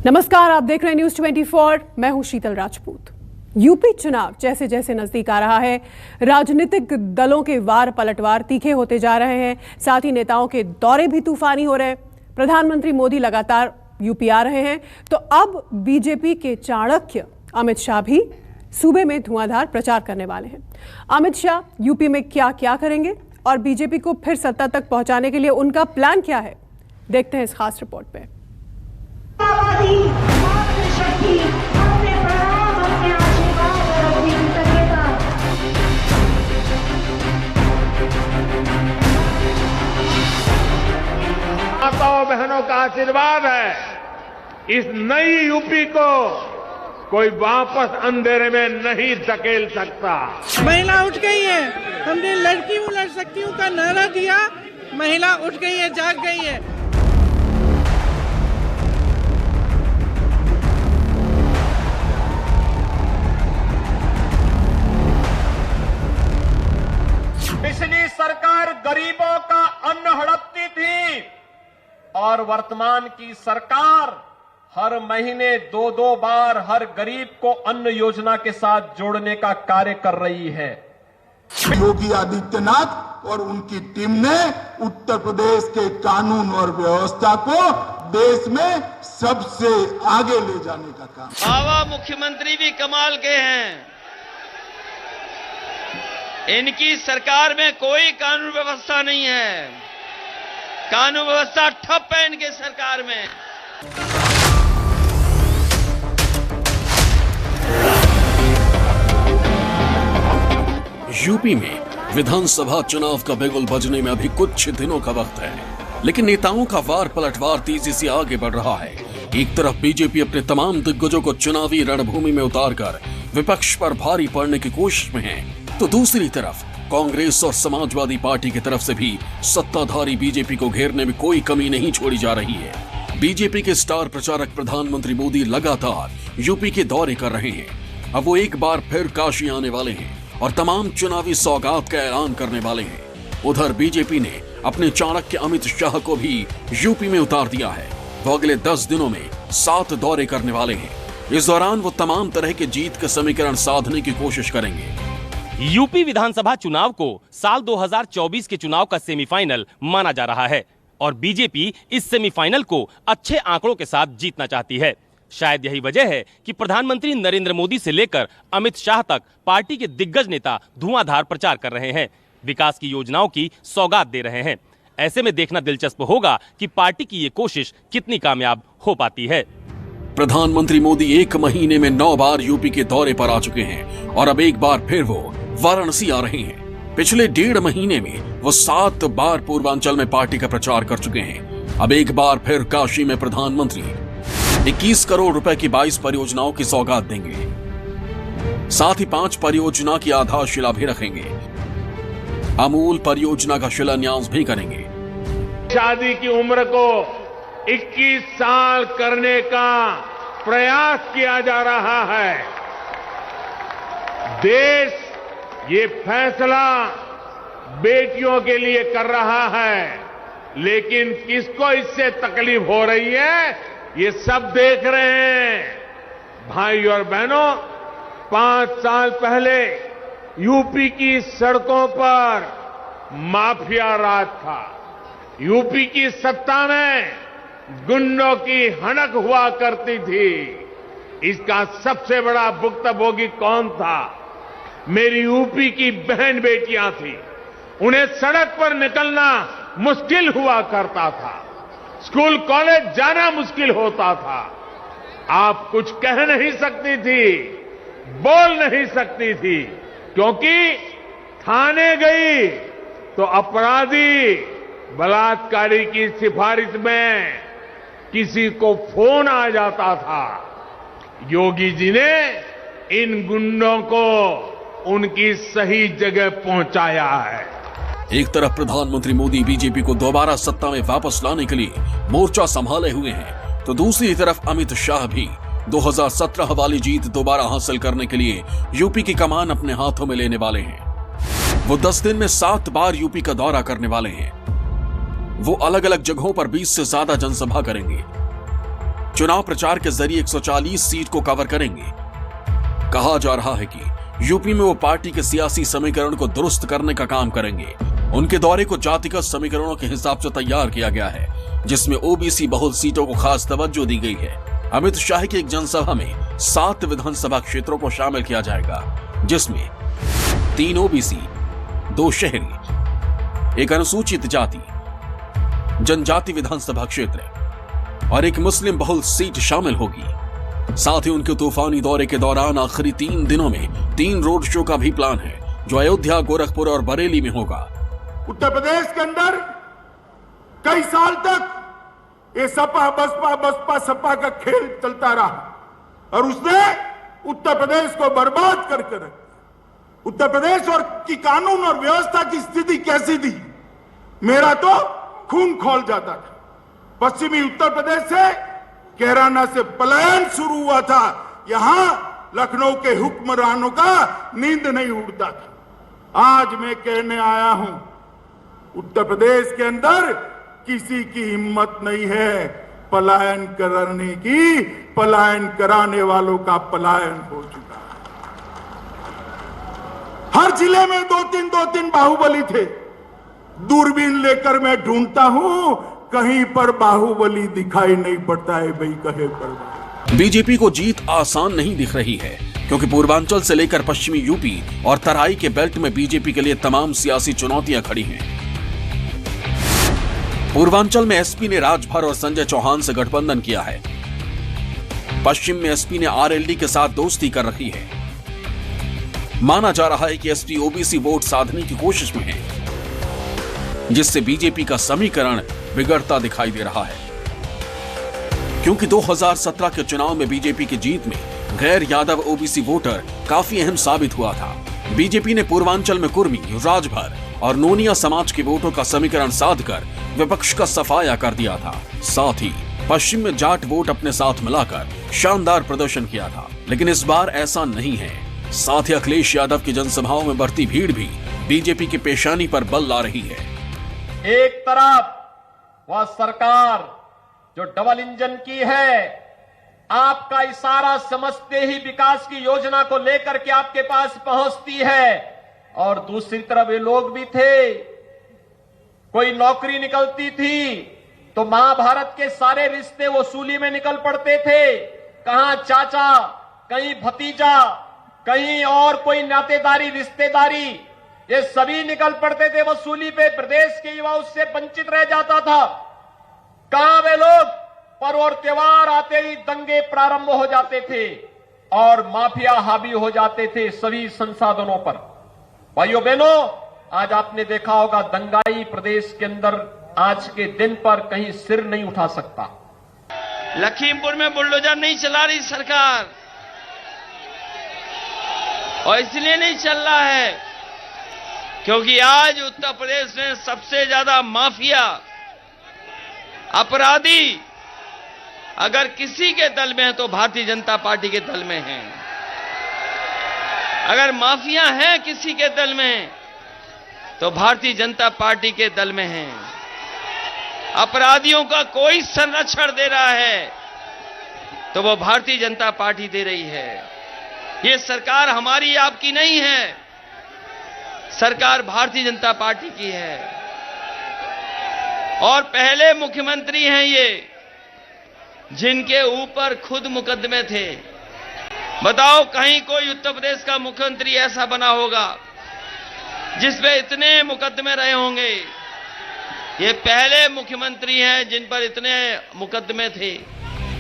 नमस्कार, आप देख रहे हैं न्यूज 24। मैं हूं शीतल राजपूत। यूपी चुनाव जैसे जैसे नजदीक आ रहा है, राजनीतिक दलों के वार पलटवार तीखे होते जा रहे हैं। साथ ही नेताओं के दौरे भी तूफानी हो रहे हैं। प्रधानमंत्री मोदी लगातार यूपी आ रहे हैं, तो अब बीजेपी के चाणक्य अमित शाह भी सूबे में धुआंधार प्रचार करने वाले हैं। अमित शाह यूपी में क्या क्या करेंगे और बीजेपी को फिर सत्ता तक पहुंचाने के लिए उनका प्लान क्या है, देखते हैं इस खास रिपोर्ट पे। माताओं बहनों का आशीर्वाद है। इस नई यूपी को कोई वापस अंधेरे में नहीं धकेल सकता। महिला उठ गई है, हमने लड़की हूँ लड़ सकती हूँ का नारा दिया, महिला उठ गई है, जाग गई है। पिछली सरकार गरीबों का अन्न हड़पती थी और वर्तमान की सरकार हर महीने 2-2 बार हर गरीब को अन्न योजना के साथ जोड़ने का कार्य कर रही है। योगी आदित्यनाथ और उनकी टीम ने उत्तर प्रदेश के कानून और व्यवस्था को देश में सबसे आगे ले जाने का काम। बाबा मुख्यमंत्री भी कमाल के हैं। इनकी सरकार में कोई कानून व्यवस्था नहीं है, कानून व्यवस्था ठप है इनके सरकार में। यूपी में विधानसभा चुनाव का बिगुल बजने में अभी कुछ दिनों का वक्त है, लेकिन नेताओं का वार पलटवार तेजी से आगे बढ़ रहा है। एक तरफ बीजेपी अपने तमाम दिग्गजों को चुनावी रणभूमि में उतारकर विपक्ष पर भारी पड़ने की कोशिश में है, तो दूसरी तरफ कांग्रेस और समाजवादी पार्टी की तरफ से भी सत्ताधारी बीजेपी को घेरने में कोई कमी नहीं छोड़ी जा रही है। बीजेपी के स्टार प्रचारक प्रधानमंत्री मोदी लगातार यूपी के दौरे कर रहे हैं। अब वो एक बार फिर काशी आने वाले हैं और तमाम चुनावी सौगात का ऐलान करने वाले हैं। उधर बीजेपी ने अपने चाणक्य अमित शाह को भी यूपी में उतार दिया है। वो अगले 10 दिनों में 7 दौरे करने वाले हैं। इस दौरान वो तमाम तरह के जीत का समीकरण साधने की कोशिश करेंगे। यूपी विधानसभा चुनाव को साल 2024 के चुनाव का सेमीफाइनल माना जा रहा है और बीजेपी इस सेमीफाइनल को अच्छे आंकड़ों के साथ जीतना चाहती है। शायद यही वजह है कि प्रधानमंत्री नरेंद्र मोदी से लेकर अमित शाह तक पार्टी के दिग्गज नेता धुआंधार प्रचार कर रहे हैं, विकास की योजनाओं की सौगात दे रहे हैं। ऐसे में देखना दिलचस्प होगा कि पार्टी की ये कोशिश कितनी कामयाब हो पाती है। प्रधानमंत्री मोदी 1 महीने में 9 बार यूपी के दौरे पर आ चुके हैं और अब एक बार फिर वो वाराणसी आ रहे हैं। पिछले 1.5 महीने में वो 7 बार पूर्वांचल में पार्टी का प्रचार कर चुके हैं। अब एक बार फिर काशी में प्रधानमंत्री 21 करोड़ रुपए की 22 परियोजनाओं की सौगात देंगे। साथ ही 5 परियोजना की आधारशिला भी रखेंगे। अमूल परियोजना का शिलान्यास भी करेंगे। शादी की उम्र को 21 साल करने का प्रयास किया जा रहा है। देश ये फैसला बेटियों के लिए कर रहा है, लेकिन किसको इससे तकलीफ हो रही है ये सब देख रहे हैं। भाई और बहनों, 5 साल पहले यूपी की सड़कों पर माफिया राज था। यूपी की सत्ता में गुंडों की हनक हुआ करती थी। इसका सबसे बड़ा भुक्तभोगी कौन था? मेरी यूपी की बहन बेटियां थी। उन्हें सड़क पर निकलना मुश्किल हुआ करता था, स्कूल कॉलेज जाना मुश्किल होता था। आप कुछ कह नहीं सकती थी, बोल नहीं सकती थी, क्योंकि थाने गई तो अपराधी बलात्कारी की सिफारिश में किसी को फोन आ जाता था। योगी जी ने इन गुंडों को उनकी सही जगह पहुंचाया है। एक तरफ प्रधानमंत्री मोदी बीजेपी को दोबारा सत्ता में वापस लाने के लिए मोर्चा संभाले हुए हैं, तो दूसरी तरफ अमित शाह भी 2017 वाली जीत दोबारा हासिल करने के लिए यूपी की कमान अपने हाथों में लेने वाले हैं। वो 10 दिन में 7 बार यूपी का दौरा करने वाले हैं। वो अलग अलग जगहों पर 20 से ज्यादा जनसभा करेंगे। चुनाव प्रचार के जरिए 140 सीट को कवर करेंगे। कहा जा रहा है कि यूपी में वो पार्टी के सियासी समीकरण को दुरुस्त करने का काम करेंगे। उनके दौरे को जातिगत समीकरणों के हिसाब से तैयार किया गया है, जिसमें ओबीसी बहुल सीटों को खास तवज्जो दी गई है। अमित शाह की एक जनसभा में 7 विधानसभा क्षेत्रों को शामिल किया जाएगा, जिसमें 3 ओबीसी, 2 शहरी, एक अनुसूचित जाति जनजाति विधानसभा क्षेत्र और एक मुस्लिम बहुल सीट शामिल होगी। साथ ही उनके तूफानी दौरे के दौरान आखिरी 3 दिनों में 3 रोड शो का भी प्लान है, जो अयोध्या, गोरखपुर और बरेली में होगा। उत्तर प्रदेश के अंदर कई साल तक ये सपा सपा का खेल चलता रहा और उसने उत्तर प्रदेश को बर्बाद करके रखा। उत्तर प्रदेश और की कानून और व्यवस्था की स्थिति कैसी थी, मेरा तो खून खौल जाता था। पश्चिमी उत्तर प्रदेश से कैराना से पलायन शुरू हुआ था। यहां लखनऊ के हुक्मरानों का नींद नहीं उड़ता था। आज मैं कहने आया हूं, उत्तर प्रदेश के अंदर किसी की हिम्मत नहीं है पलायन करने की। पलायन कराने वालों का पलायन हो चुका है। हर जिले में 2-3 बाहुबली थे। दूरबीन लेकर मैं ढूंढता हूं, कहीं पर बाहुबली दिखाई नहीं पड़ता है। भाई कहे पर बीजेपी को जीत आसान नहीं दिख रही है, क्योंकि पूर्वांचल से लेकर पश्चिमी यूपी और तराई के बेल्ट में बीजेपी के लिए तमाम सियासी चुनौतियां खड़ी हैं। पूर्वांचल में एसपी ने राजभर और संजय चौहान से गठबंधन किया है। पश्चिम में एसपी ने आरएलडी के साथ दोस्ती कर रखी है। माना जा रहा है कि एसपी ओबीसी वोट साधने की कोशिश में है, जिससे बीजेपी का समीकरण बिगड़ता दिखाई दे रहा है। क्योंकि 2017 के चुनाव में बीजेपी की जीत में गैर यादव ओबीसी वोटर काफी अहम साबित हुआ था। बीजेपी ने पूर्वांचल में कुर्मी, राजभर और नोनिया समाज के वोटों का समीकरण साधकर विपक्ष का सफाया कर दिया था। साथ ही पश्चिम में जाट वोट अपने साथ मिलाकर शानदार प्रदर्शन किया था। लेकिन इस बार ऐसा नहीं है। साथ ही अखिलेश यादव की जनसभाओं में बढ़ती भीड़ भी बीजेपी की पेशानी पर बल ला रही है। एक तरफ वह सरकार जो डबल इंजन की है, आपका इशारा समझते ही विकास की योजना को लेकर के आपके पास पहुंचती है, और दूसरी तरफ ये लोग भी थे। कोई नौकरी निकलती थी तो महाभारत के सारे रिश्ते वसूली में निकल पड़ते थे। कहां चाचा, कहीं भतीजा, कहीं और कोई नातेदारी, रिश्तेदारी, ये सभी निकल पड़ते थे वसूली पे। प्रदेश के युवा उससे वंचित रह जाता था। कहां वे लोग? पर्व और त्योहार आते ही दंगे प्रारंभ हो जाते थे और माफिया हावी हो जाते थे सभी संसाधनों पर। भाइयों बहनों, आज आपने देखा होगा दंगाई प्रदेश के अंदर आज के दिन पर कहीं सिर नहीं उठा सकता। लखीमपुर में बुलडोजर नहीं चला रही सरकार, और इसलिए नहीं चल रहा है क्योंकि आज उत्तर प्रदेश में सबसे ज्यादा माफिया, अपराधी अगर किसी के दल में है तो भारतीय जनता पार्टी के दल में है। अगर माफिया है किसी के दल में तो भारतीय जनता पार्टी के दल में है। अपराधियों का कोई संरक्षण दे रहा है तो वो भारतीय जनता पार्टी दे रही है। ये सरकार हमारी आपकी नहीं है, सरकार भारतीय जनता पार्टी की है। और पहले मुख्यमंत्री हैं ये जिनके ऊपर खुद मुकदमे थे। बताओ कहीं कोई उत्तर प्रदेश का मुख्यमंत्री ऐसा बना होगा जिसपे इतने मुकदमे रहे होंगे? ये पहले मुख्यमंत्री हैं जिन पर इतने मुकदमे थे।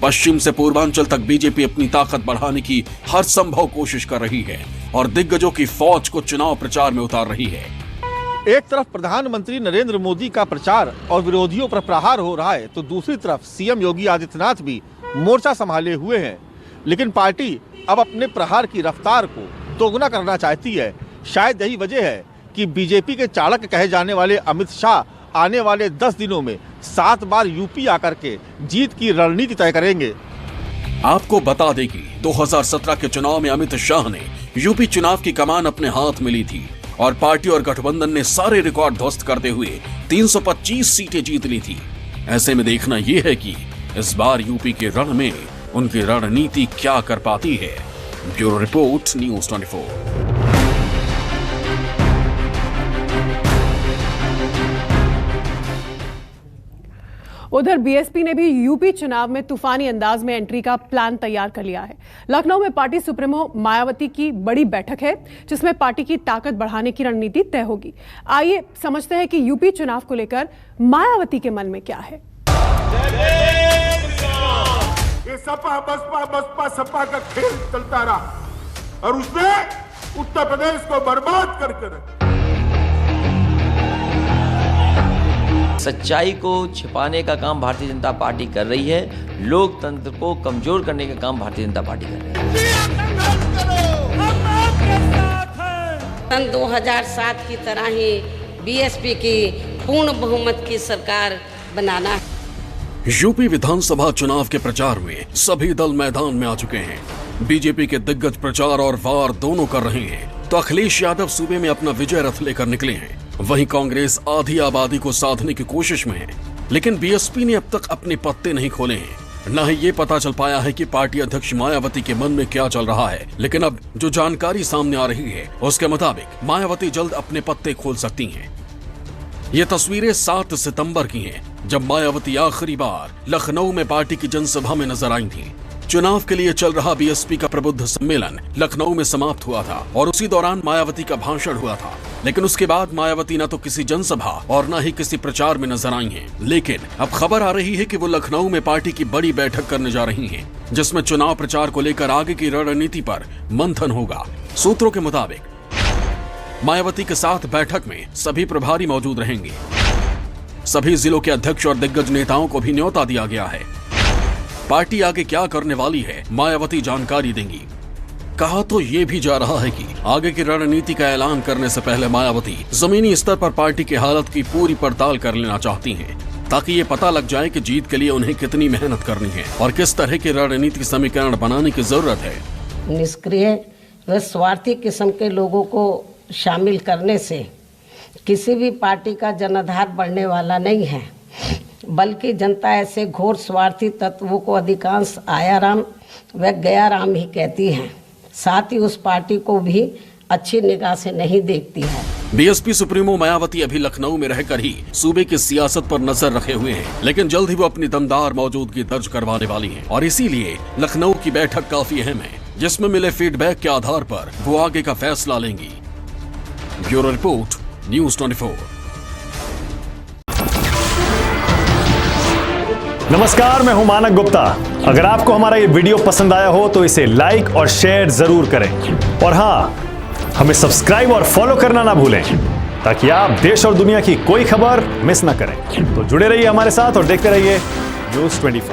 पश्चिम से पूर्वांचल तक बीजेपी अपनी ताकत बढ़ाने की हर संभव कोशिश कर रही है और दिग्गजों की फौज को चुनाव प्रचार में उतार रही है। एक तरफ प्रधानमंत्री नरेंद्र मोदी का प्रचार और विरोधियों पर प्रहार हो रहा है, तो दूसरी तरफ सीएम योगी आदित्यनाथ भी मोर्चा संभाले हुए हैं। लेकिन पार्टी अब अपने प्रहार की रफ्तार को दोगुना करना चाहती है। शायद यही वजह है कि बीजेपी के चाणक्य कहे जाने वाले अमित शाह आने वाले 10 दिनों में 7 बार यूपी आकर के जीत की रणनीति तय करेंगे। आपको बता दें कि 2017 के चुनाव में अमित शाह ने यूपी चुनाव की कमान अपने हाथ में ली थी और पार्टी और गठबंधन ने सारे रिकॉर्ड ध्वस्त करते हुए 325 सीटें जीत ली थी। ऐसे में देखना यह है कि इस बार यूपी के रण में उनकी रणनीति क्या कर पाती है। Bureau report, news 24। उधर बीएसपी ने भी यूपी चुनाव में तूफानी अंदाज में एंट्री का प्लान तैयार कर लिया है। लखनऊ में पार्टी सुप्रीमो मायावती की बड़ी बैठक है, जिसमें पार्टी की ताकत बढ़ाने की रणनीति तय होगी। आइए समझते हैं कि यूपी चुनाव को लेकर मायावती के मन में क्या है। ये सपा बसपा सपा का खेल चलता रहा और उसने उत्तर प्रदेश को बर्बाद करके रखा। सच्चाई को छिपाने का काम भारतीय जनता पार्टी कर रही है। लोकतंत्र को कमजोर करने का काम भारतीय जनता पार्टी कर रही है। सन 2007 की तरह ही बीएसपी की पूर्ण बहुमत की सरकार बनाना है। यूपी विधानसभा चुनाव के प्रचार में सभी दल मैदान में आ चुके हैं। बीजेपी के दिग्गज प्रचार और वार दोनों कर रहे हैं, तो अखिलेश यादव सूबे में अपना विजय रथ लेकर निकले हैं। वहीं कांग्रेस आधी आबादी को साधने की कोशिश में है, लेकिन बीएसपी ने अब तक अपने पत्ते नहीं खोले हैं। न ही ये पता चल पाया है कि पार्टी अध्यक्ष मायावती के मन में क्या चल रहा है। लेकिन अब जो जानकारी सामने आ रही है उसके मुताबिक मायावती जल्द अपने पत्ते खोल सकती हैं। ये तस्वीरें 7 सितंबर की हैं, जब मायावती आखिरी बार लखनऊ में पार्टी की जनसभा में नजर आई थी। चुनाव के लिए चल रहा बीएसपी का प्रबुद्ध सम्मेलन लखनऊ में समाप्त हुआ था और उसी दौरान मायावती का भाषण हुआ था। लेकिन उसके बाद मायावती न तो किसी जनसभा और न ही किसी प्रचार में नजर आई हैं। लेकिन अब खबर आ रही है कि वो लखनऊ में पार्टी की बड़ी बैठक करने जा रही हैं, जिसमें चुनाव प्रचार को लेकर आगे की रणनीति पर मंथन होगा। सूत्रों के मुताबिक मायावती के साथ बैठक में सभी प्रभारी मौजूद रहेंगे। सभी जिलों के अध्यक्ष और दिग्गज नेताओं को भी न्योता दिया गया है। पार्टी आगे क्या करने वाली है, मायावती जानकारी देंगी। कहा तो ये भी जा रहा है कि आगे की रणनीति का ऐलान करने से पहले मायावती जमीनी स्तर पर पार्टी की हालत की पूरी पड़ताल कर लेना चाहती हैं, ताकि ये पता लग जाए कि जीत के लिए उन्हें कितनी मेहनत करनी है और किस तरह के रणनीतिक समीकरण बनाने की जरूरत है। निष्क्रिय व स्वार्थी किस्म के लोगों को शामिल करने से किसी भी पार्टी का जनाधार बढ़ने वाला नहीं है, बल्कि जनता ऐसे घोर स्वार्थी तत्वों को अधिकांश आयाराम व गयाराम ही कहती है। साथ ही उस पार्टी को भी अच्छी निगाह से नहीं देखती है। बीएसपी सुप्रीमो मायावती अभी लखनऊ में रहकर ही सूबे की सियासत पर नजर रखे हुए हैं, लेकिन जल्द ही वो अपनी दमदार मौजूदगी दर्ज करवाने वाली हैं और इसीलिए लखनऊ की बैठक काफी अहम है, जिसमें मिले फीडबैक के आधार पर वो आगे का फैसला लेंगी। Bureau report, news 24। नमस्कार, मैं हूं मानक गुप्ता। अगर आपको हमारा ये वीडियो पसंद आया हो तो इसे लाइक और शेयर जरूर करें और हाँ, हमें सब्सक्राइब और फॉलो करना ना भूलें, ताकि आप देश और दुनिया की कोई खबर मिस ना करें। तो जुड़े रहिए हमारे साथ और देखते रहिए न्यूज़ 24।